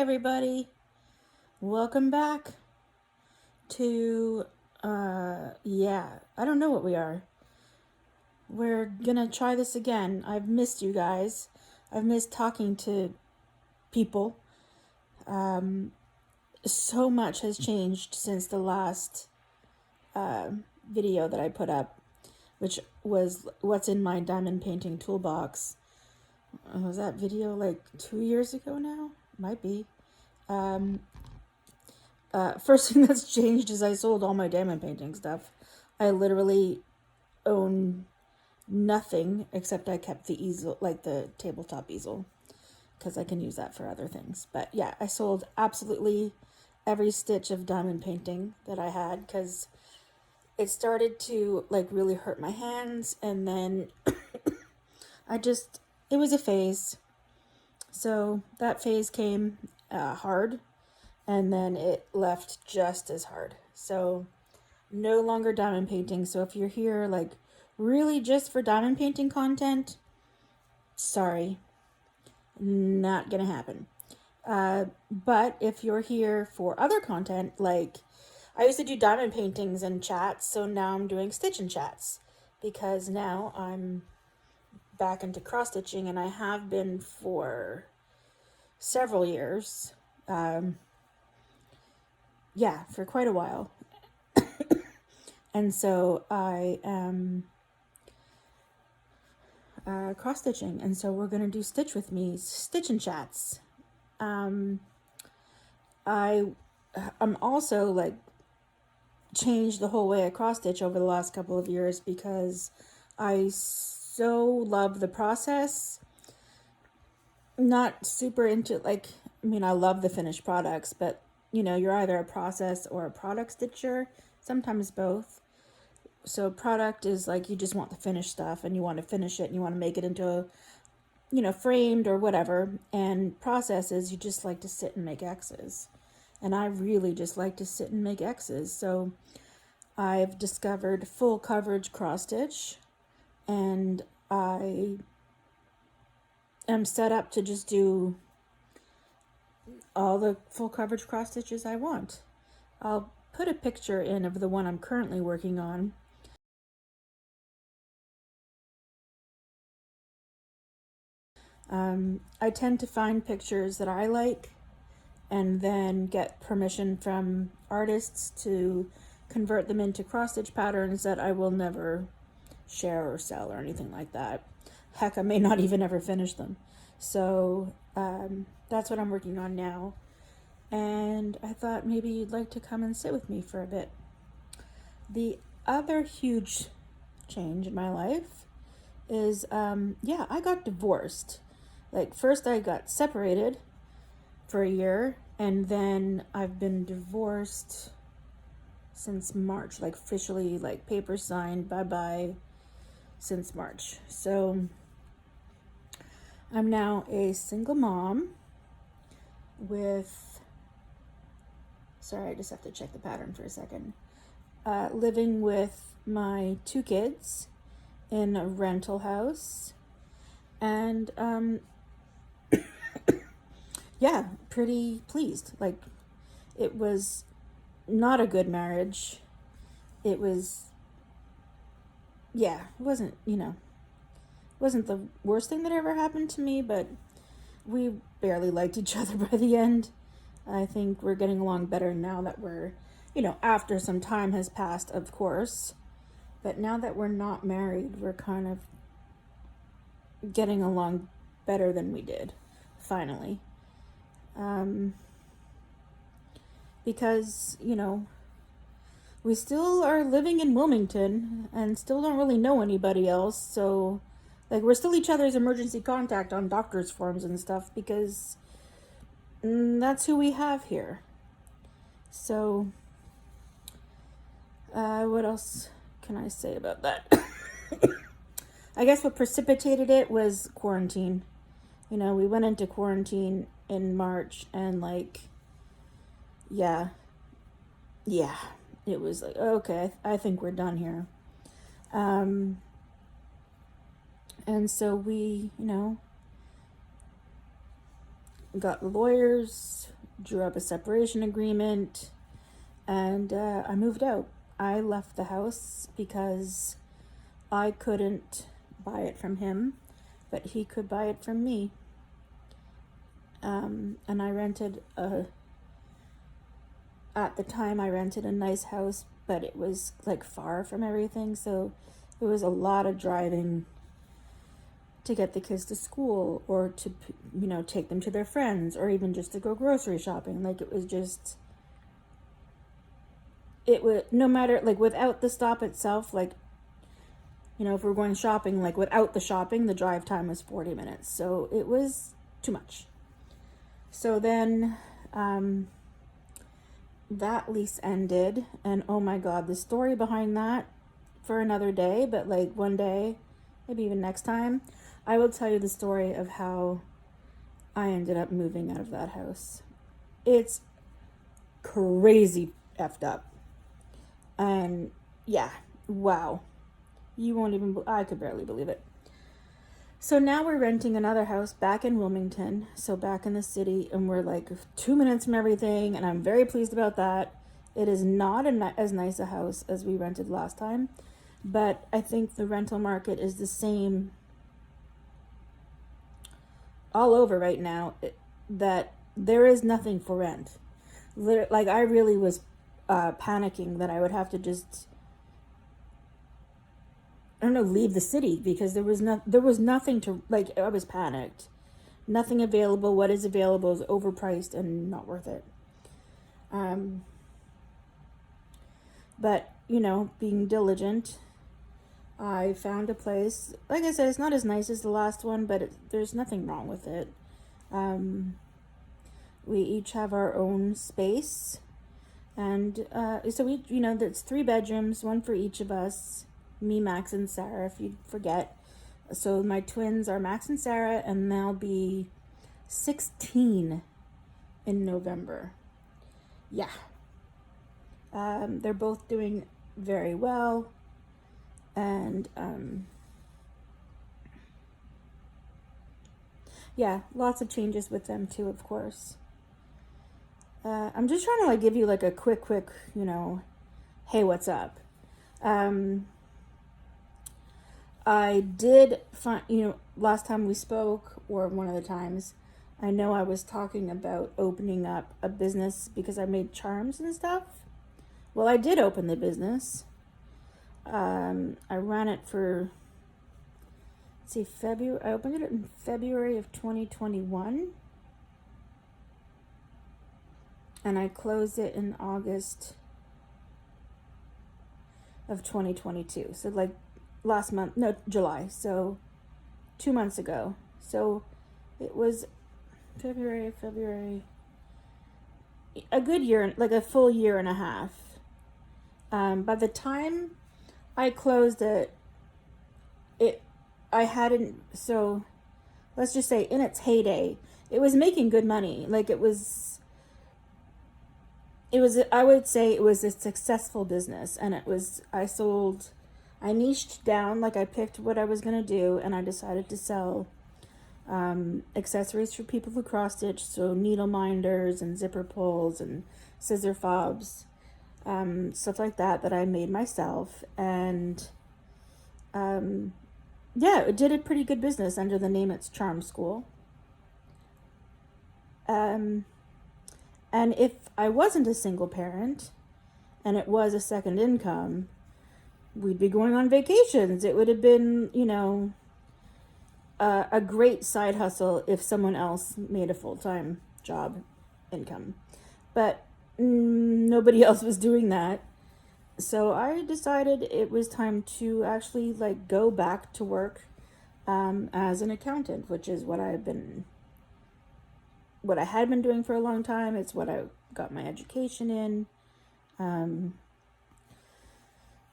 everybody. Welcome back to, I don't know what we are. We're gonna try this again. I've missed you guys. I've missed talking to people. So much has changed since the last video that I put up, which was what's in my diamond painting toolbox. Was that video like 2 years ago now? Might be. First thing that's changed is I sold all my diamond painting stuff. I literally own nothing except I kept the easel, like the tabletop easel, because I can use that for other things. But yeah, I sold absolutely every stitch of diamond painting that I had because it started to like really hurt my hands, and then it was a phase. So that phase came hard, and then it left just as hard. So no longer diamond painting. So if you're here like really just for diamond painting content, sorry, not gonna happen. But if you're here for other content, like I used to do diamond paintings and chats, so now I'm doing stitch and chats because now I'm back into cross stitching, and I have been for several years. For quite a while. And so I am cross stitching, and so we're gonna do stitch with me, stitch and chats. I'm also like changed the whole way I cross stitch over the last couple of years because I so love the process. Not super into I love the finished products, but you're either a process or a product stitcher, sometimes both. So product is like you just want the finished stuff and you want to finish it and you want to make it into framed or whatever. And process is you just like to sit and make X's. And I really just like to sit and make X's. So I've discovered full coverage cross stitch, and I am set up to just do all the full coverage cross stitches I want. I'll put a picture in of the one I'm currently working on. I tend to find pictures that I like and then get permission from artists to convert them into cross stitch patterns that I will never share or sell or anything like that. Heck, I may not even ever finish them. So that's what I'm working on now. And I thought maybe you'd like to come and sit with me for a bit. The other huge change in my life is, I got divorced. Like, first I got separated for a year, and then I've been divorced since March, like officially, like paper signed, bye-bye, since March. So I'm now a single mom with, sorry, I just have to check the pattern for a second, living with my 2 kids in a rental house, and pretty pleased. Like, it was not a good marriage. It was, it wasn't the worst thing that ever happened to me, but we barely liked each other by the end. I think we're getting along better now that we're, after some time has passed, of course. But now that we're not married, we're kind of getting along better than we did, finally. Because, we still are living in Wilmington and still don't really know anybody else. So, like, we're still each other's emergency contact on doctor's forms and stuff because that's who we have here. So, what else can I say about that? I guess what precipitated it was quarantine. We went into quarantine in March, and it was like, okay, I think we're done here. And so we, got lawyers, drew up a separation agreement, and I moved out. I left the house because I couldn't buy it from him, but he could buy it from me. And I rented at the time I rented a nice house, but it was like far from everything, so it was a lot of driving to get the kids to school, or to, take them to their friends, or even just to go grocery shopping. Like, it was just, it was, no matter, like, without the stop itself, like, if we're going shopping, like, without the shopping, the drive time was 40 minutes. So it was too much. So then, that lease ended, and oh my God, the story behind that for another day, but like one day, maybe even next time, I will tell you the story of how I ended up moving out of that house. It's crazy effed up. And yeah, wow. You won't even, I could barely believe it. So now we're renting another house back in Wilmington, so back in the city, and we're like 2 minutes from everything, and I'm very pleased about that. It is not as nice a house as we rented last time, but I think the rental market is the same all over right now, that there is nothing for rent. Like, I really was panicking that I would have to just, I don't know, leave the city, because there was nothing to, like, I was panicked. Nothing available. What is available is overpriced and not worth it. But, being diligent, I found a place. Like I said, it's not as nice as the last one, but there's nothing wrong with it. We each have our own space. And so we, there's 3 bedrooms, one for each of us. Me, Max, and Sarah, if you forget. So my twins are Max and Sarah, and they'll be 16 in November. Yeah. They're both doing very well. And yeah, lots of changes with them too, of course. I'm just trying to like give you like a quick, hey, what's up? I did find, last time we spoke, or one of the times, I know I was talking about opening up a business because I made charms and stuff. Well, I did open the business. I ran it for, February. I opened it in February of 2021. And I closed it in August of 2022. So like last month, no, July. So 2 months ago. So it was February, a good year, like a full year and a half. By the time I closed it, I hadn't, so let's just say in its heyday, it was making good money. Like it was, I would say it was a successful business, and I niched down, like I picked what I was going to do, and I decided to sell accessories for people who cross stitch, so needle minders and zipper pulls and scissor fobs, stuff like that I made myself. And yeah, it did a pretty good business under the name It's Charm School. And if I wasn't a single parent and it was a second income, we'd be going on vacations. It would have been, a great side hustle if someone else made a full-time job income. But nobody else was doing that. So I decided it was time to actually like go back to work as an accountant, which is what I had been doing for a long time. It's what I got my education in.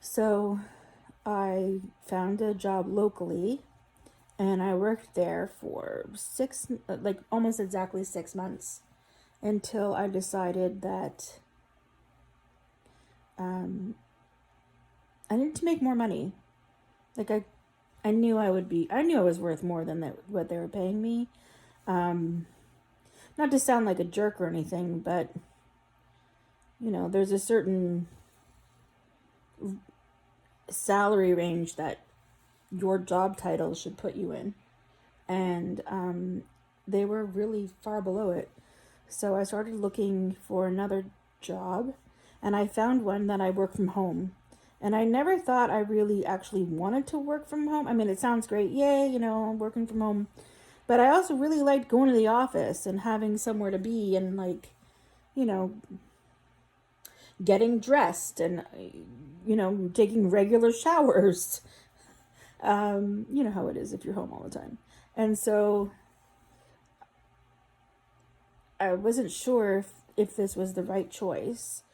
So I found a job locally, and I worked there for almost exactly 6 months, until I decided that I needed to make more money. Like I knew I was worth more than what they were paying me. not to sound like a jerk or anything, but, there's a certain salary range that your job title should put you in. And they were really far below it. So I started looking for another job, and I found one that I work from home. And I never thought I really actually wanted to work from home. I mean, it sounds great. Yay, I'm working from home. But I also really liked going to the office and having somewhere to be and, getting dressed and, taking regular showers. You know how it is if you're home all the time. And so I wasn't sure if this was the right choice.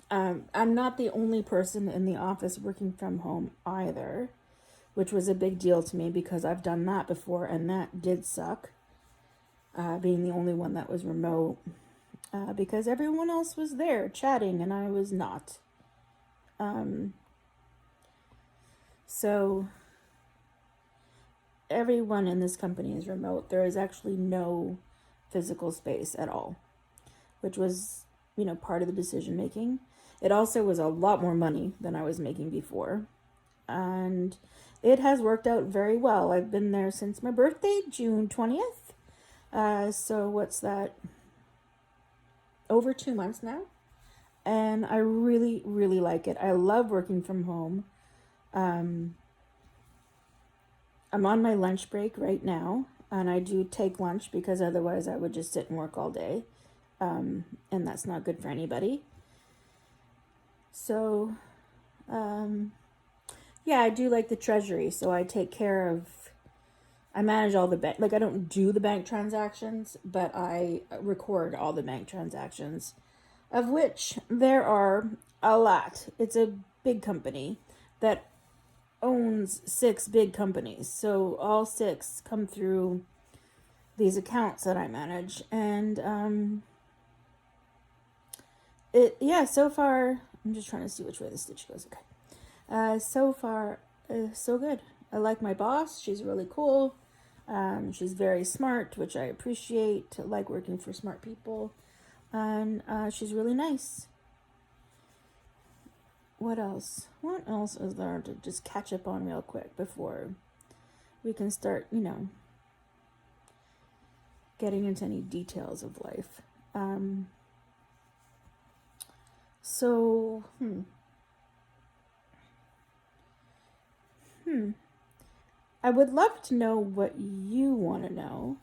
I'm not the only person in the office working from home either, which was a big deal to me because I've done that before and that did suck, being the only one that was remote, because everyone else was there chatting and I was not. So everyone in this company is remote. There is actually no physical space at all, which was, part of the decision making. It also was a lot more money than I was making before. And it has worked out very well. I've been there since my birthday, June 20th. So what's that? Over 2 months now. And I really, really like it. I love working from home. I'm on my lunch break right now, and I do take lunch because otherwise I would just sit and work all day. And that's not good for anybody. So, yeah, I do like the treasury. So I take care of, I manage all the bank, I don't do the bank transactions, but I record all the bank transactions, of which there are a lot. It's a big company that owns 6 big companies. So all 6 come through these accounts that I manage. And, so far, I'm just trying to see which way the stitch goes. Okay. So far, so good. I like my boss. She's really cool. She's very smart, which I appreciate. I like working for smart people. And she's really nice. What else? What else is there to just catch up on real quick before we can start, getting into any details of life? I would love to know what you want to know.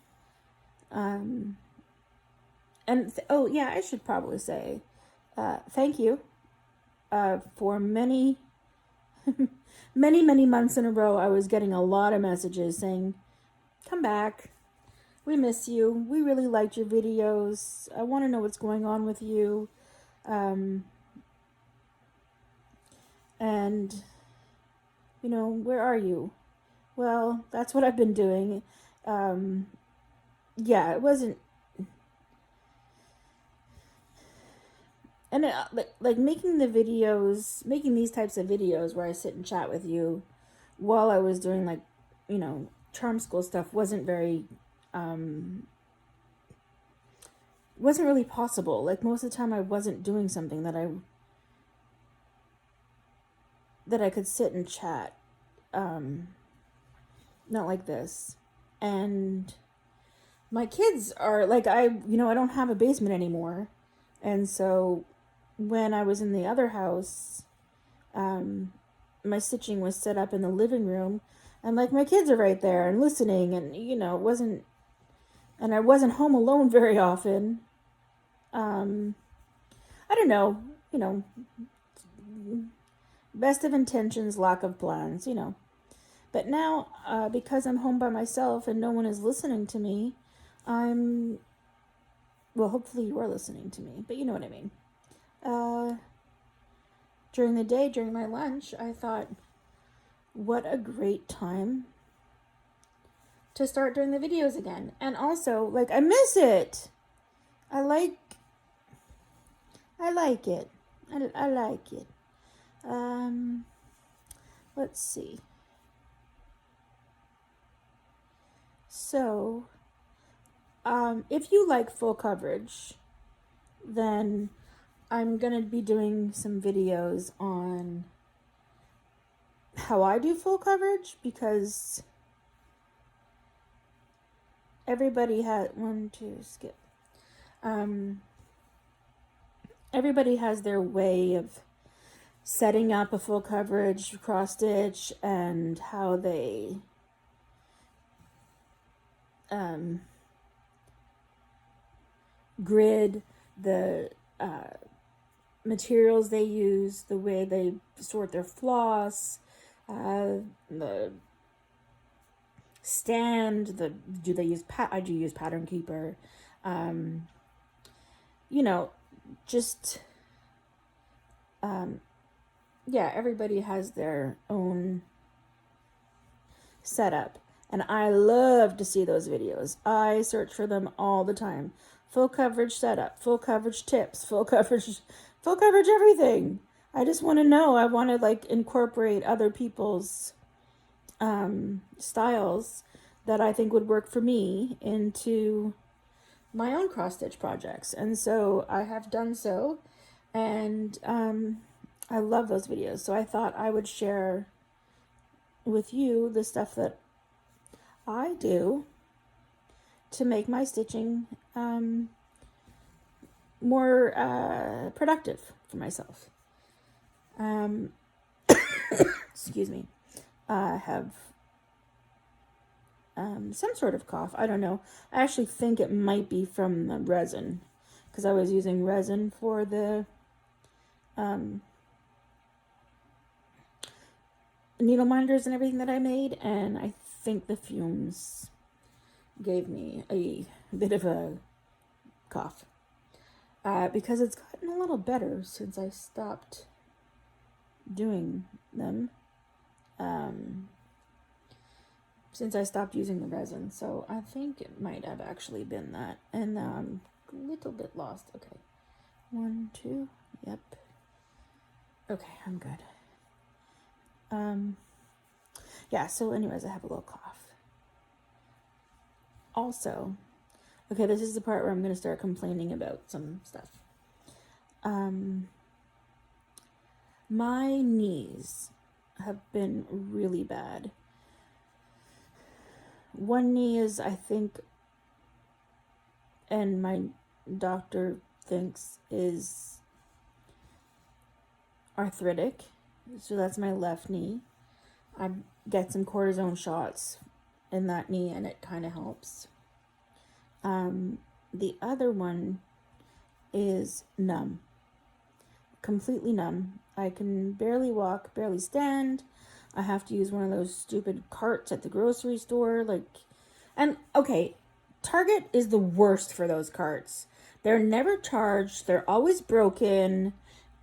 I should probably say thank you for many, many, many months in a row. I was getting a lot of messages saying, come back. We miss you. We really liked your videos. I want to know what's going on with you. And, where are you? Well, that's what I've been doing. It wasn't. And making these types of videos where I sit and chat with you while I was doing charm school stuff wasn't very, wasn't really possible. Most of the time I wasn't doing something that I could sit and chat, not like this. And my kids are I don't have a basement anymore. And so when I was in the other house, my stitching was set up in the living room, and my kids are right there and listening, and I wasn't home alone very often. I don't know, best of intentions, lack of plans, But now, because I'm home by myself and no one is listening to me, hopefully you are listening to me, but you know what I mean. During the day, during my lunch, I thought, what a great time to start doing the videos again. And also, I miss it. I like it. I like it. Let's see. So, if you like full coverage, then I'm going to be doing some videos on how I do full coverage, because everybody has everybody has their way of setting up a full coverage cross stitch and how they grid the materials they use, the way they sort their floss, the stand, do they use I do use Pattern Keeper, just everybody has their own setup, and I love to see those videos. I search for them all the time. Full coverage setup, full coverage tips, full coverage everything. I just want to know. I want to incorporate other people's styles that I think would work for me into my own cross stitch projects, and so I have done so, and I love those videos. So I thought I would share with you the stuff that I do to make my stitching more productive for myself. Excuse me. I have some sort of cough. I don't know. I actually think it might be from the resin, because I was using resin for the needle minders and everything that I made, and I think the fumes gave me a bit of a cough, because it's gotten a little better since I stopped doing them, since I stopped using the resin. So I think it might have actually been that, and now I'm a little bit lost. Okay, 1, 2, yep. Okay, I'm good. So anyways, I have a little cough. Also, okay, this is the part where I'm going to start complaining about some stuff. My knees have been really bad. One knee is, I think, and my doctor thinks, is arthritic. So that's my left knee. I get some cortisone shots in that knee, and it kind of helps. The other one is numb. Completely numb. I can barely walk, barely stand. I have to use one of those stupid carts at the grocery store. And okay, Target is the worst for those carts. They're never charged. They're always broken.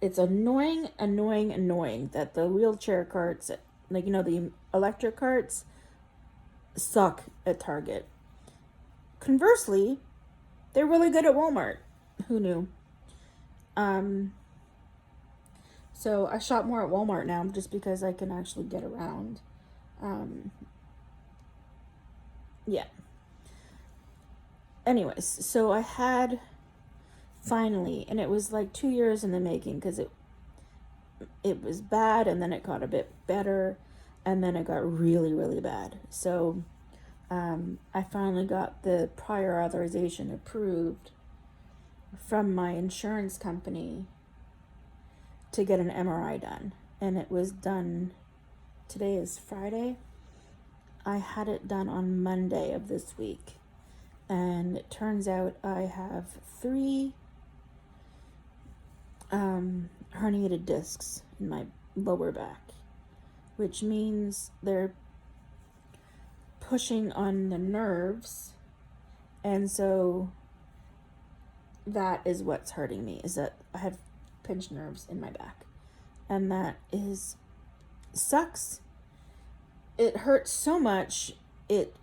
It's annoying that the wheelchair carts, the electric carts, suck at Target. Conversely, they're really good at Walmart. Who knew? So I shop more at Walmart now, just because I can actually get around. Anyways, so I had finally, and it was 2 years in the making, because it was bad, and then it got a bit better, and then it got really, really bad. So I finally got the prior authorization approved from my insurance company to get an MRI done, and it was done. Today is Friday. I had it done on Monday of this week, and it turns out I have 3 herniated discs in my lower back, which means they're pushing on the nerves, and so that is what's hurting me, is that I have pinched nerves in my back, and that sucks. It hurts so much. It's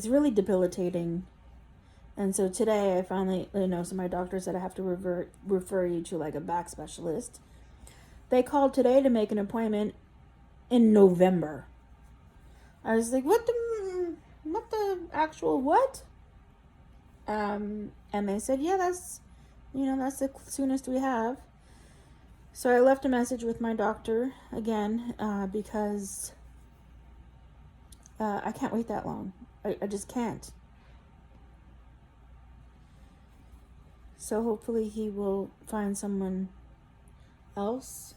really debilitating. And so today I finally, so my doctor said I have to refer you to a back specialist. They called today to make an appointment in November. I was like, what the actual what? And they said, yeah, that's the soonest we have. So I left a message with my doctor again, because I can't wait that long. I just can't. So hopefully he will find someone else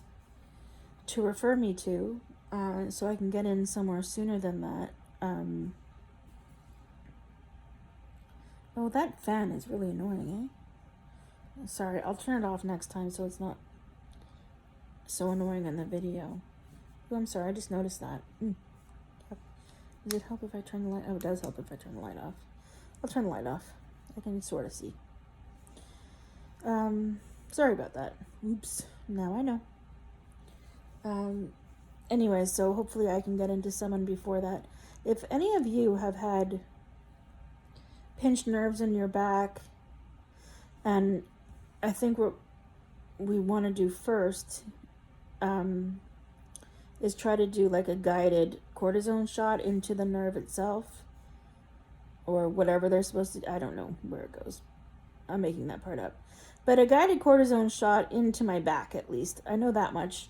to refer me to, so I can get in somewhere sooner than that. Oh, that fan is really annoying, eh? Sorry, I'll turn it off next time so it's not so annoying in the video. Oh, I'm sorry, I just noticed that. Does it help if I turn the light? Oh, it does help if I turn the light off. I'll turn the light off. I can sort of see. Sorry about that. Oops. Now I know. Anyway, so hopefully I can get into someone before that. If any of you have had pinched nerves in your back, and I think what we want to do first is try to do like a guided cortisone shot into the nerve itself, or whatever they're supposed to. I don't know where it goes. I'm making that part up. But a guided cortisone shot into my back, at least. I know that much.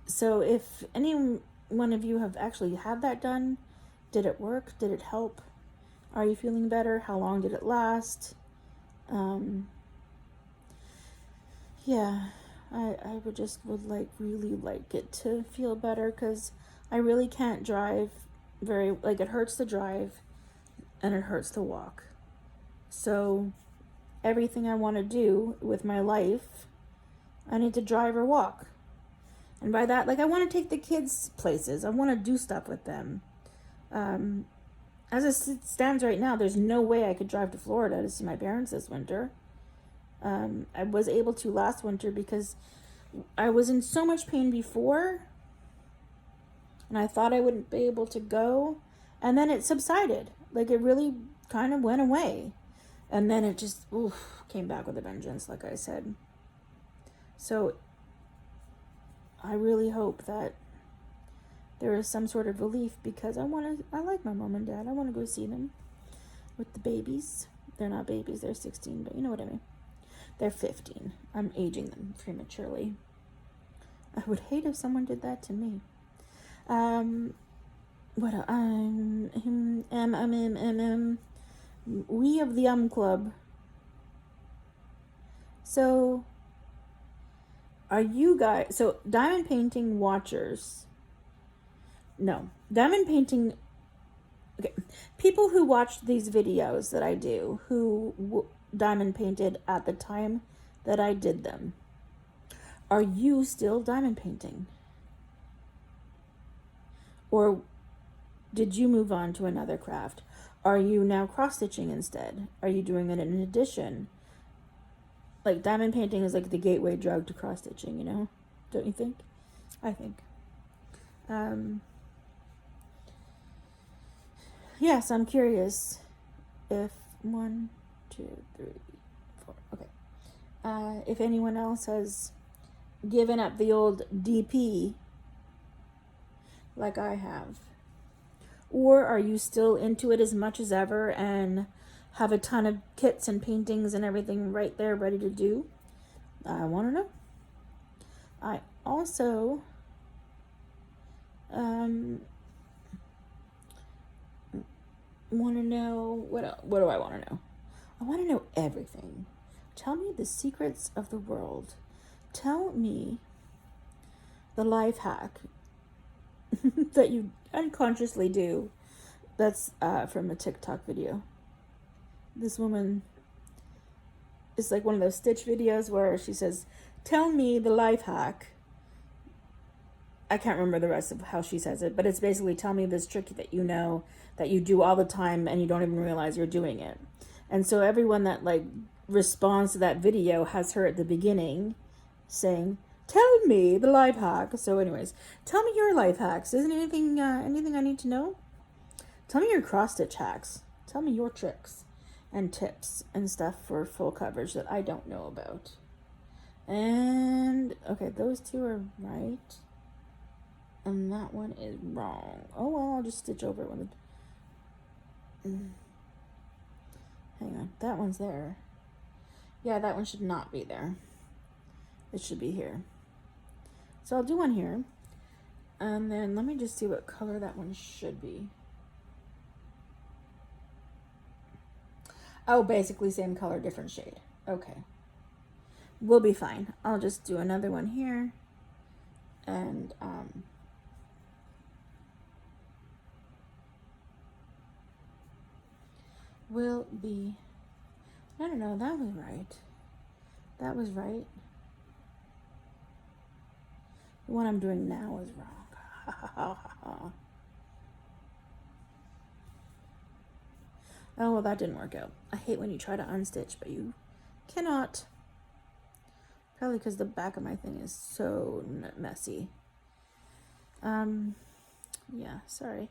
So if any one of you have actually had that done, did it work? Did it help? Are you feeling better? How long did it last? Yeah, I would really like it to feel better, because I really can't drive it hurts to drive and it hurts to walk. So everything I want to do with my life, I need to drive or walk. And by that, I want to take the kids places. I want to do stuff with them. As it stands right now, there's no way I could drive to Florida to see my parents this winter. I was able to last winter because I was in so much pain before, and I thought I wouldn't be able to go, and then it subsided. It really kind of went away, and then it just came back with a vengeance, like I said. So I really hope that there is some sort of relief, because I like my mom and dad. I want to go see them with the babies. They're not babies, they're 16, but you know what I mean. They're 15. I'm aging them prematurely. I would hate if someone did that to me. We of the Club. So, are you guys, diamond painting watchers, no, diamond painting, okay, people who watched these videos that I do, who diamond painted at the time that I did them, are you still diamond painting? Or did you move on to another craft? Are you now cross-stitching instead? Are you doing it in addition? Diamond painting is the gateway drug to cross-stitching, Don't you think? I think. Yes, I'm curious if 1, 2, 3, 4, okay. If anyone else has given up the old DP like I have. Or are you still into it as much as ever and have a ton of kits and paintings and everything right there ready to do? I want to know. I also want to know, what do I want to know? I want to know everything. Tell me the secrets of the world. Tell me the life hack that you unconsciously do. That's from a TikTok video. This woman, it's one of those Stitch videos where she says, tell me the life hack. I can't remember the rest of how she says it, but it's basically, tell me this trick that you know, that you do all the time and you don't even realize you're doing it. And so everyone that responds to that video has her at the beginning saying, tell me the life hack. So anyways, tell me your life hacks. Isn't anything I need to know? Tell me your cross-stitch hacks. Tell me your tricks and tips and stuff for full coverage that I don't know about. And, okay, those two are right. And that one is wrong. Oh, well, I'll just stitch over it with Hang on, that one's there. Yeah, that one should not be there. It should be here. So I'll do one here. And then let me just see what color that one should be. Oh, basically same color, different shade. Okay. We'll be fine. I'll just do another one here. And, we'll be... No, that was right. That was right. The one I'm doing now is wrong. Oh, well, that didn't work out. I hate when you try to unstitch, but you cannot. Probably because the back of my thing is so messy. Yeah, sorry.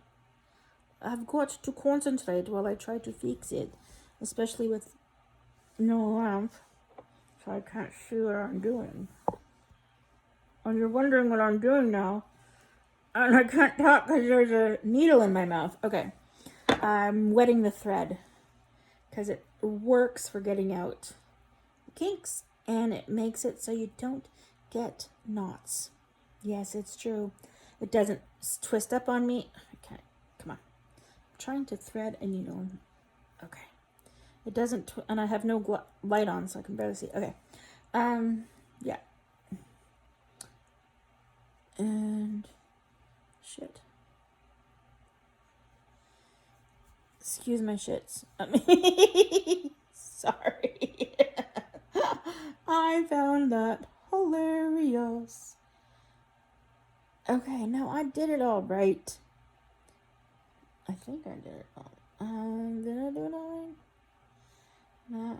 I've got to concentrate while I try to fix it, especially with no lamp, so I can't see what I'm doing. And you're wondering what I'm doing now, and I can't talk because there's a needle in my mouth. Okay. I'm wetting the thread because it works for getting out kinks, and it makes it so you don't get knots. Yes, it's true. It doesn't twist up on me. Okay, come on. I'm trying to thread a needle. Okay. It doesn't, and I have no light on, so I can barely see. Okay. Yeah. And shit. Excuse my shits. Sorry. I found that hilarious. Okay, now I did it all right. I think I did it all. Did I do it all right? No.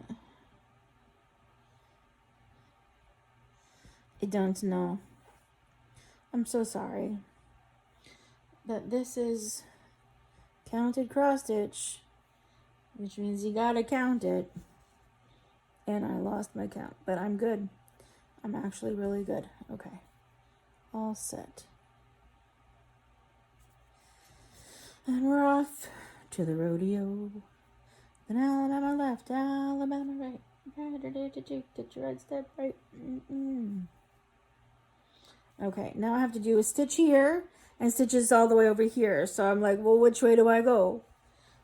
I don't know. I'm so sorry. But this is counted cross stitch, which means you gotta count it. And I lost my count, but I'm good. I'm actually really good. Okay. All set. And we're off to the rodeo. Then Alabama left, Alabama right. Did you right step right? Okay, now I have to do a stitch here and stitches all the way over here. So I'm like, well, which way do I go?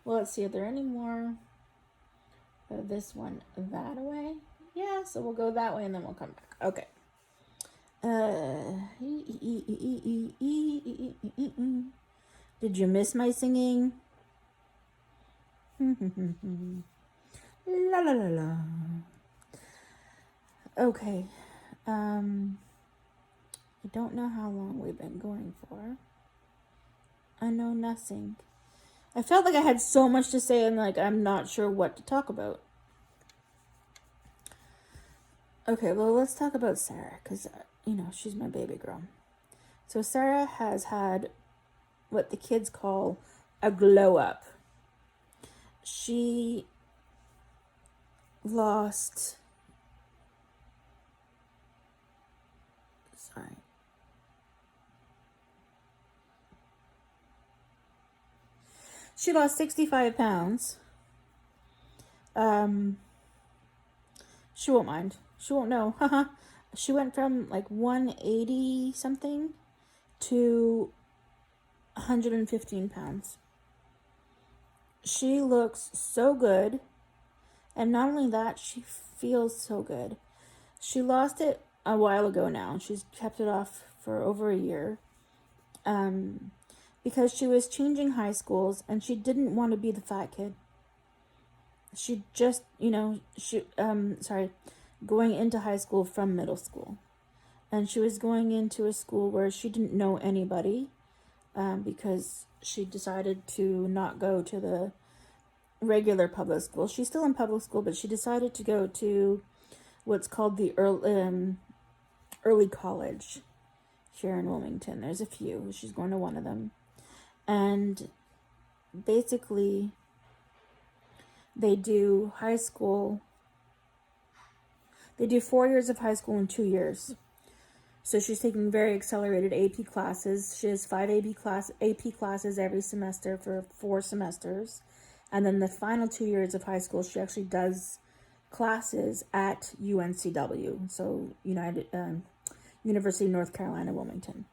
Well, let's see, are there any more of this one that way? Yeah, so we'll go that way and then we'll come back. Okay. Did you miss my singing? La la la la. Okay. I don't know how long we've been going for. I know nothing. I felt like I had so much to say and like I'm not sure what to talk about. Okay, well, let's talk about Sarah because, she's my baby girl. So Sarah has had what the kids call a glow up. She lost... Sorry. She lost 65 pounds. She won't mind. She won't know. She went from like 180 something to 115 pounds. She looks so good. And not only that, she feels so good. She lost it a while ago now. She's kept it off for over a year. Because she was changing high schools and she didn't want to be the fat kid. She just, going into high school from middle school. And she was going into a school where she didn't know anybody because she decided to not go to the regular public school. She's still in public school, but she decided to go to what's called the early college here in Wilmington. There's a few. She's going to one of them. And basically, they do high school. They do 4 years of high school in 2 years. So she's taking very accelerated AP classes. She has 5 AP classes every semester for 4 semesters. And then the final 2 years of high school, she actually does classes at UNCW, so University of North Carolina, Wilmington.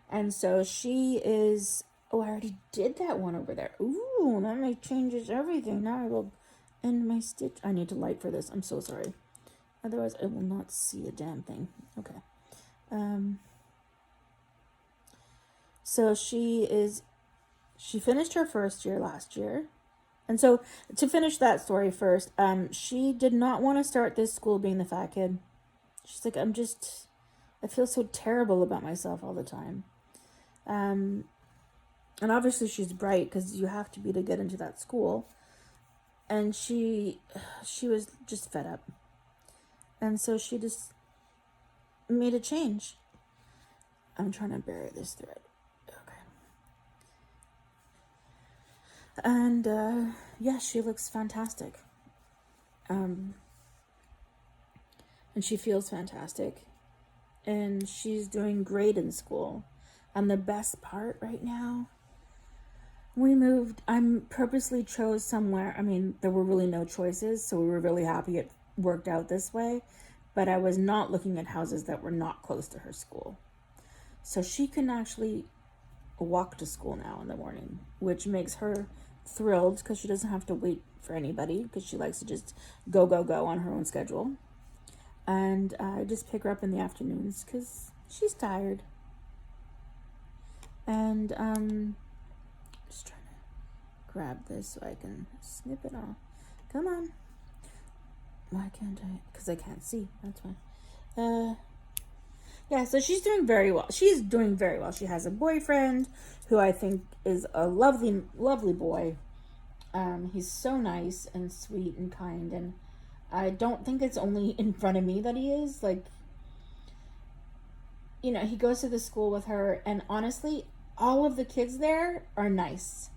And so she is, oh, I already did that one over there. Ooh, that changes everything. Now I will end my stitch. I need to light for this. I'm so sorry. Otherwise, I will not see a damn thing. Okay. So she finished her first year last year. And so to finish that story first, she did not want to start this school being the fat kid. She's like, I feel so terrible about myself all the time. And obviously she's bright because you have to be to get into that school. And she was just fed up. And so she just made a change. I'm trying to bury this thread. Okay. And yeah, she looks fantastic. And she feels fantastic. And she's doing great in school. And the best part right now, I purposely chose somewhere. I mean, there were really no choices, so we were really happy it worked out this way. But I was not looking at houses that were not close to her school. So she can actually walk to school now in the morning, which makes her thrilled because she doesn't have to wait for anybody because she likes to just go on her own schedule. And I just pick her up in the afternoons because she's tired. And just trying to grab this so I can snip it off. Come on. Why can't I? Because I can't see. That's why. Yeah, so she's doing very well. She's doing very well. She has a boyfriend who I think is a lovely, lovely boy. He's so nice and sweet and kind, and I don't think it's only in front of me that he is. Like, you know, he goes to the school with her, and honestly, all of the kids there are nice.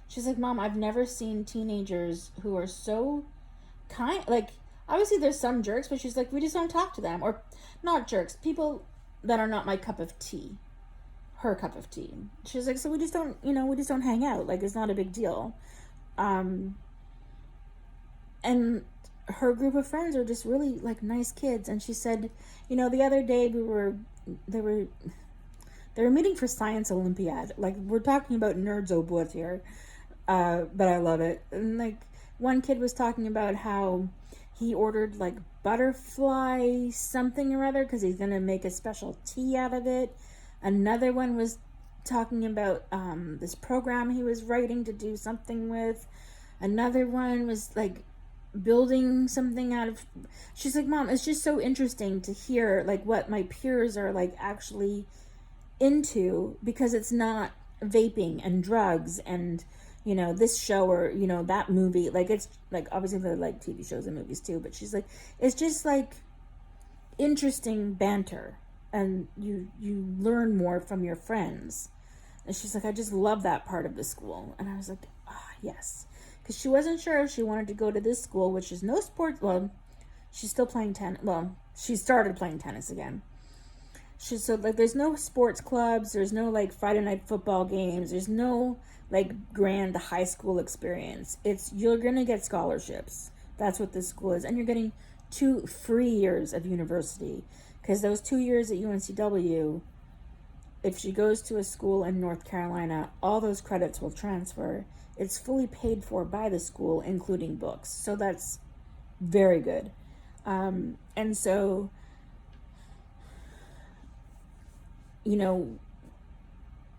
She's like, Mom, I've never seen teenagers who are so kind. Like, obviously there's some jerks, but she's like, we just don't talk to them. Or not jerks, people that are not my cup of tea. Her cup of tea. She's like, so we just don't hang out. Like, it's not a big deal. And her group of friends are just really like nice kids. And she said, the other day they were meeting for Science Olympiad. Like, we're talking about nerds au bout here. But I love it. And like, one kid was talking about how he ordered like butterfly something or other because he's going to make a special tea out of it. Another one was talking about this program he was writing to do something with. Another one was like building something out of. She's like, Mom, it's just so interesting to hear like what my peers are like actually into, because it's not vaping and drugs and this show or that movie. Like, it's like, obviously they like TV shows and movies too, but she's like, it's just like interesting banter and you learn more from your friends. And she's like, I just love that part of the school. And I was like, yes, because she wasn't sure if she wanted to go to this school, which is no sports. Well, she's still playing tennis. Well, she started playing tennis again. So like, there's no sports clubs, there's no like Friday night football games, there's no like grand high school experience. You're gonna get scholarships. That's what this school is. And you're getting 2 free years of university, because those 2 years at UNCW, if she goes to a school in North Carolina, all those credits will transfer. It's fully paid for by the school, including books. So that's very good. And so,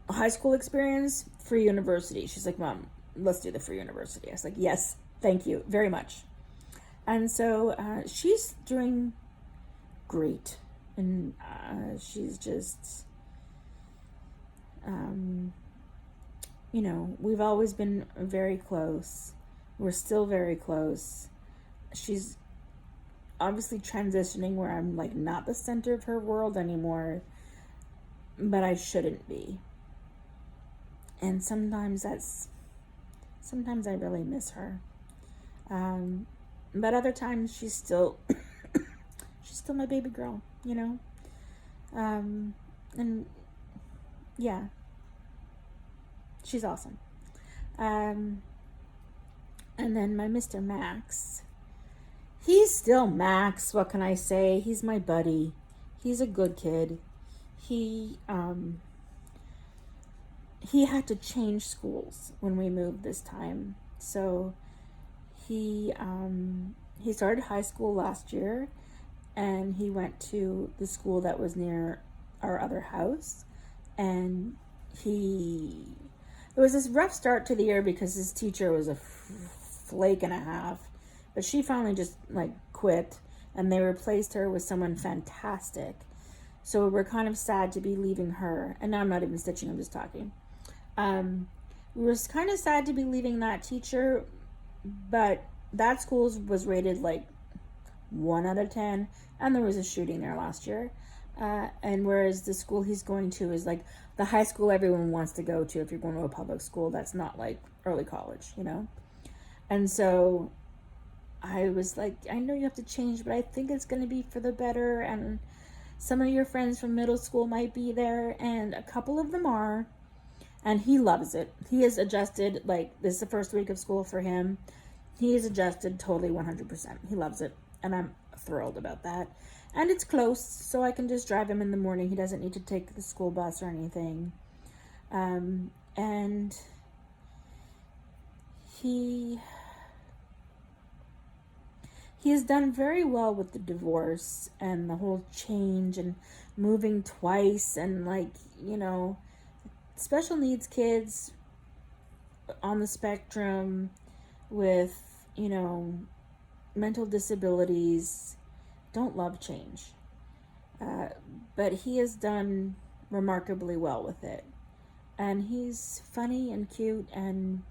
high school experience, free university. She's like, Mom, let's do the free university. I was like, yes, thank you very much. And so she's doing great. And she's just, we've always been very close. We're still very close. She's obviously transitioning where I'm like not the center of her world anymore, but I shouldn't be. And sometimes I really miss her. But other times she's still my baby girl, and yeah, she's awesome. And then my Mr. Max. He's still Max. What can I say? He's my buddy. He's a good kid. He had to change schools when we moved this time. So he started high school last year, and he went to the school that was near our other house. And it was this rough start to the year because his teacher was a flake and a half. But she finally just quit, and they replaced her with someone fantastic. So we're kind of sad to be leaving her. And now I'm not even stitching, I'm just talking. We were kind of sad to be leaving that teacher, but that school was rated 1 out of 10, and there was a shooting there last year. And whereas the school he's going to is the high school everyone wants to go to if you're going to a public school that's not early college, And so I was I know you have to change, but I think it's going to be for the better. And some of your friends from middle school might be there, and a couple of them are. And he loves it. He has adjusted, this is the first week of school for him. He has adjusted totally 100%. He loves it. And I'm thrilled about that. And it's close, so I can just drive him in the morning. He doesn't need to take the school bus or anything. And he has done very well with the divorce and the whole change and moving twice and special needs kids on the spectrum with, mental disabilities don't love change. But he has done remarkably well with it. And he's funny and cute and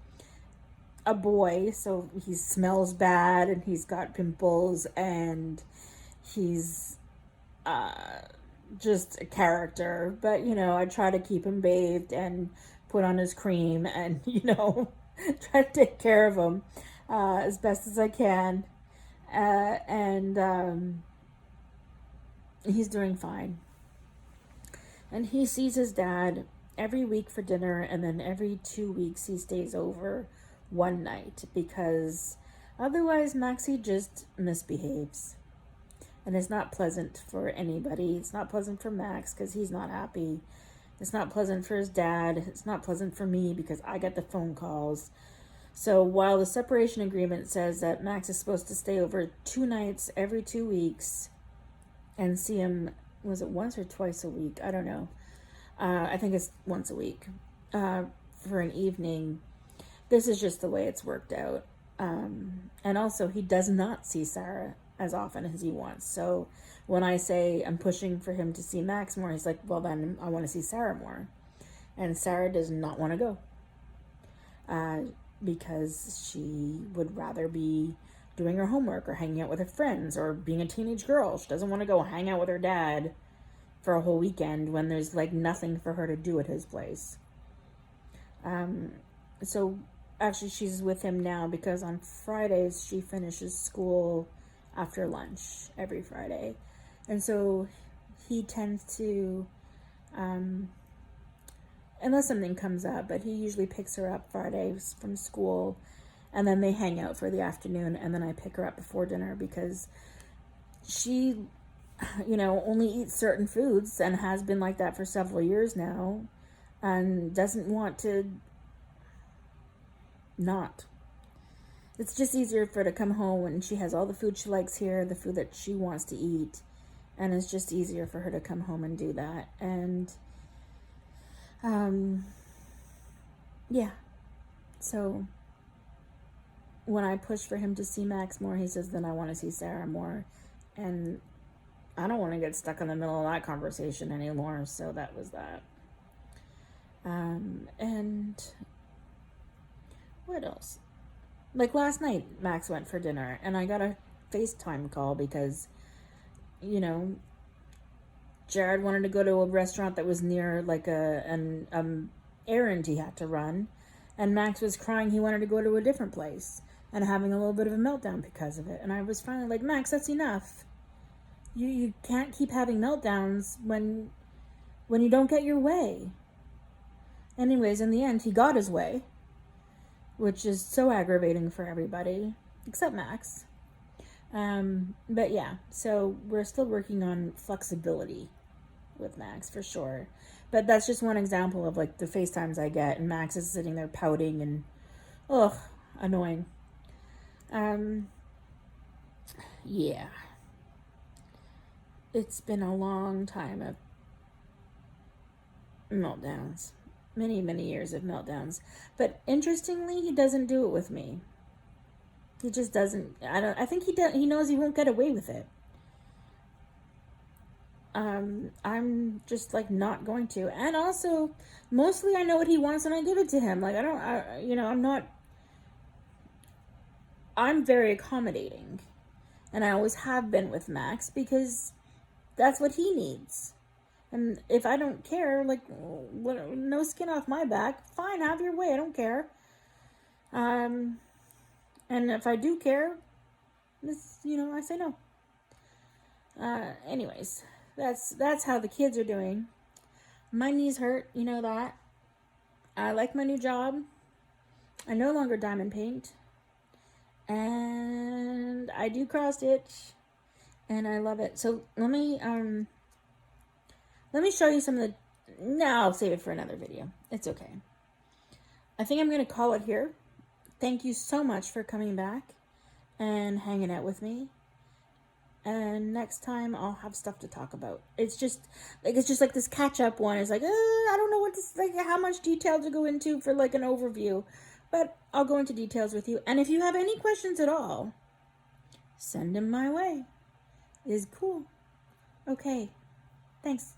a boy, so he smells bad and he's got pimples and he's just a character. But, I try to keep him bathed and put on his cream and, try to take care of him as best as I can. And he's doing fine. And he sees his dad every week for dinner, and then every 2 weeks he stays over one night, because otherwise Maxie just misbehaves. And it's not pleasant for anybody. It's not pleasant for Max because he's not happy. It's not pleasant for his dad. It's not pleasant for me because I get the phone calls. So while the separation agreement says that Max is supposed to stay over 2 nights every 2 weeks and see him, was it once or twice a week? I don't know. I think it's once a week for an evening. This is just the way it's worked out. And also, he does not see Sarah as often as he wants. So when I say I'm pushing for him to see Max more, he's like, well, then I want to see Sarah more. And Sarah does not want to go. Because she would rather be doing her homework or hanging out with her friends or being a teenage girl. She doesn't want to go hang out with her dad for a whole weekend when there's nothing for her to do at his place. So actually she's with him now because on Fridays she finishes school after lunch every Friday. And so he tends to, unless something comes up, but he usually picks her up Fridays from school, and then they hang out for the afternoon, and then I pick her up before dinner because she, only eats certain foods and has been like that for several years now and doesn't want to not. It's just easier for her to come home and she has all the food she likes here, the food that she wants to eat, and it's just easier for her to come home and do that. And yeah, so when I push for him to see Max more, he says, then I want to see Sarah more. And I don't want to get stuck in the middle of that conversation anymore. So that was that. And what else? Last night, Max went for dinner, and I got a FaceTime call because, Jared wanted to go to a restaurant that was near an errand he had to run, and Max was crying he wanted to go to a different place and having a little bit of a meltdown because of it. And I was finally like, Max, that's enough. You can't keep having meltdowns when you don't get your way. Anyways, in the end, he got his way. which is so aggravating for everybody except Max. But yeah, so we're still working on flexibility with Max for sure. But that's just one example of like the FaceTimes I get, and Max is sitting there pouting and ugh, annoying. Yeah. It's been a long time of meltdowns. Many, many years of meltdowns. But interestingly, he doesn't do it with me. He just doesn't. I think he knows he won't get away with it. I'm just like not going to. And also, mostly I know what he wants and I give it to him. Like I'm very accommodating. And I always have been with Max because that's what he needs. And if I don't care, like, no skin off my back, fine, have your way. I don't care. And if I do care, I say no. Anyways, that's how the kids are doing. My knees hurt, you know that. I like my new job. I no longer diamond paint. And I do cross stitch. And I love it. So let me show you some of the... No, I'll save it for another video. It's okay. I think I'm going to call it here. Thank you so much for coming back and hanging out with me. And next time I'll have stuff to talk about. It's just like this catch-up one. It's like, I don't know how much detail to go into for like an overview. But I'll go into details with you. And if you have any questions at all, send them my way. It is cool. Okay. Thanks.